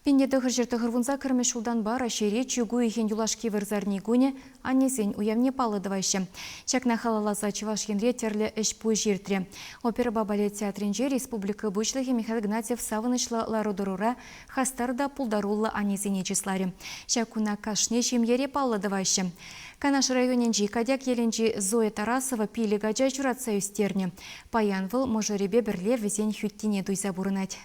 Пенде дығыр вунза кірмі шулдан бара шере чугу ехен юлашки вырзарни гуне, аннесен уявне палыдывайшы. Чакна халаласа чываш енре терлі іш пуй жертре. Опера балет театринже республика бұшлығы Михаил Гнатьев савынышлы ларудырура хастарда пулдарулы аннесене числари. Чакуна кашне шемьере палыдывайшы. Канаш районенжи кадяк еленжи Зоя Тарасова пили гаджа чуратса юстерне. Паянвыл можаребе бірле везен хюттине дуйза бурынать.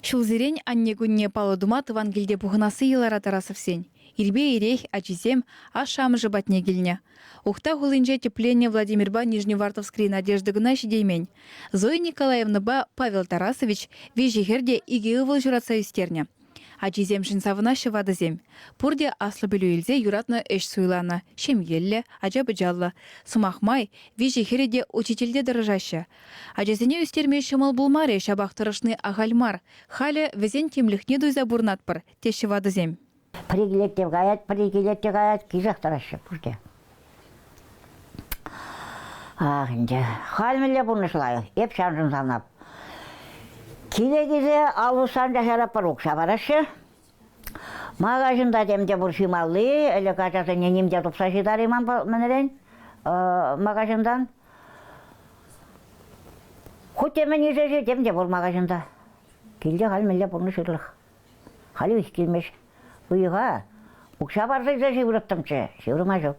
Шулзерень анне гунне палудума тывангелде бұғынасы елара Тарасовсен. Ирбе ирех ачизем, ашамыжы батне келне. Ухта хулынже тепление Владимирба Нижневартовской Надежды гына шидеймень. Зоя Николаевна ба Павел Тарасович вежегерде игеывыл журатса юстерне. Ачизем шинсавына шывадызем. Пурде аслы білу елзе юратны эш суйланы, шемгелле, ажабыжаллы. Сымахмай, вежегерде учительде дырыжашы. Ачизене үстерме шымыл булмаре шабақтырышны ағальмар. Халі візен темліхне дуйза бурнатпыр, те шывадызем. Пригилетте гаят, кизақтырашы пурде. Ахынде, халмеле бурнышлайы, еп шанжын санап. Кизе алусан жашарап барук шабарашы. Магазинда демде бур шималли, әлі кажасы ненемде тупса жидариман мінерен магазиндан. Хоть емен езеже демде бур магазинда. Келде халмеле бурнышырлық. Хали үш келмеш. Уйға, ұқша барзы жаши бұрыптымшы, шеврыма жоқ.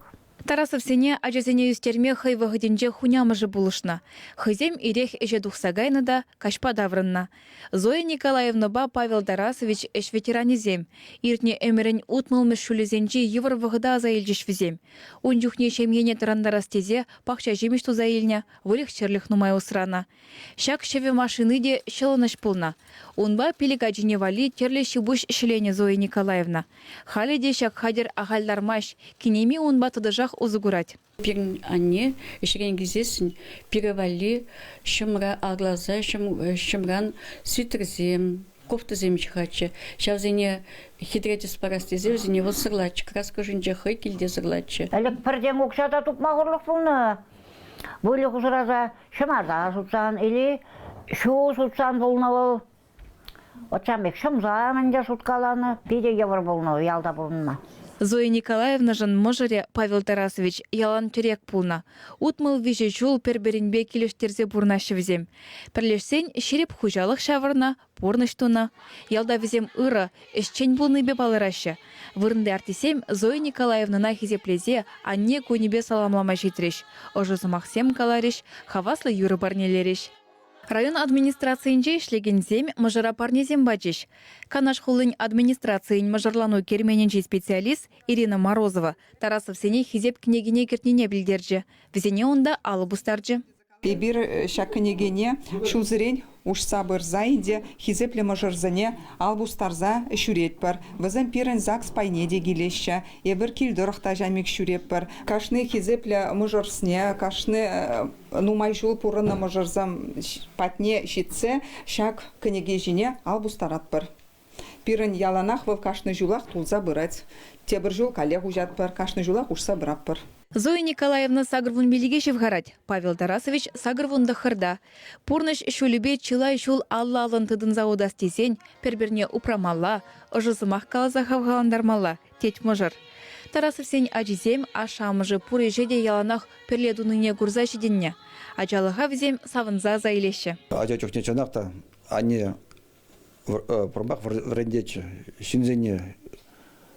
Тарасовсене ажазене үстерме хайвағыденже хунямыжы булышна. Хызем ирех эже духсагайны да кашпа даврынна. Зоя Николаевна ба Павел Тарасович эш ветеранизем. Иртне эмерен утмылмыш шулезенжи евр вғыда заилжиш візем. Унжухне шемьене тарандарастезе пахча жемеш тузаилня, вылих черлих нумай усрана. Шак шеве машины де шелыныш пулна. Унба пиликаджине вали терлеші буш шелене Зоя Николаевна. Халиде шак хадер ахальдармаш, кинеми унба тыдыжах узугурать. Пирн анне, ешерен гизесін, пиревали, шымра аглаза, шымран свитерзем, кофтазем чихачы. Шавзене хидретис парастезе, өзіне вол сырлачы, краска жынжа хай келде сырлачы. Әлік бірден ұқшата тұпмағырлық бұлны. Бөлі құзыраза шымарда сұтсан, или шу сұтсан бұлны ол. Отсамбек шымза мәнде сұткаланы, биде евр бұлны, ялда бұлны. Зоя Николаевна жын можыре Павел Тарасович ялан түрек пулна. Утмыл виже жул перберінбе келештерзе бурнашы візем. Пірлешсен шереп хужалық шавырна, порныштуна. Ялда візем ыры, ішчен булны бе балырашы. Вырынды артисем Зоя Николаевна на хизеплезе анне көнебе саламлама жетіреш. Ожызымақсем калареш, хаваслы юры барнелереш. Район администрацийінже ішлегензем мажыра парнезем бачыш. Канаш хулын администрацийін мажырлану кермененже специалист Ирина Морозова Тарасовсене хизеп княгине кертнене білдерже. Візене онда алыбустаржы. Пебір шакынегене шулзырен ушса бырзайде хизепле мажырзане албустарза шүрет бар. Візін пирен закс пайнеде келеші. Ебір келдіріқта жәмек шүрет бар. Кашны хизепле мажырсне, кашны нумай жул пұрынна мажырзам патне шитсе шак княгежіне албустарат бар. Пирен яланақ выл кашны жулақ тулза бырать. Тебір жул коллег ужат бар, кашны жулақ ушса бырап бар. Зоя Николаевна сагрвун белегешев гарать, Павел Тарасович сагрвун дахырда. Пурныш шулюбе чилай шул алла алын тыдын зауда стезень, перберне упрамалла, ожызымах калаза хавгаландармалла, теть можыр. Тарасовсень ажизем, ашамыжы пуры жеде яланах перледуныне гурза жеденне. Ажалыға візем савынза заилеші. Ажа чухне чанақта, ане промах врендечі, шинзене,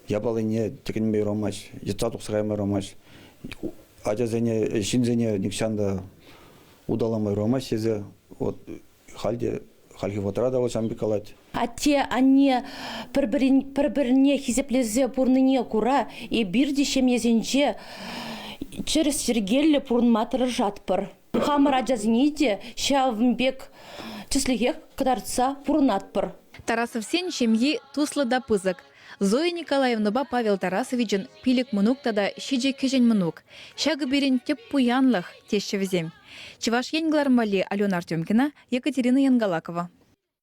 ябалыне текенмей ромаш, jettatық сығаймай ромаш. Ажазене, шинзене никшанда удаламай ромаш сезе, вот халде ватрада олшам бекалать. А те анне пір-біріне хизеплезе пурныне кура, и бирде шемезенче через сергелле пурнматыры жатпыр. Хамыр ажазенеде шавымбек числеге кадарца пурнатпыр. Тарасовсен шемьи туслы да пызык. Зоя Николаевна ба Павел Тарасовичын пилік мұнук тада шиже кежен мұнук. Шагы берін теп пуянлық теші візем. Чеваш Янглармали Алена Артемкина, Екатерина Янгалакова.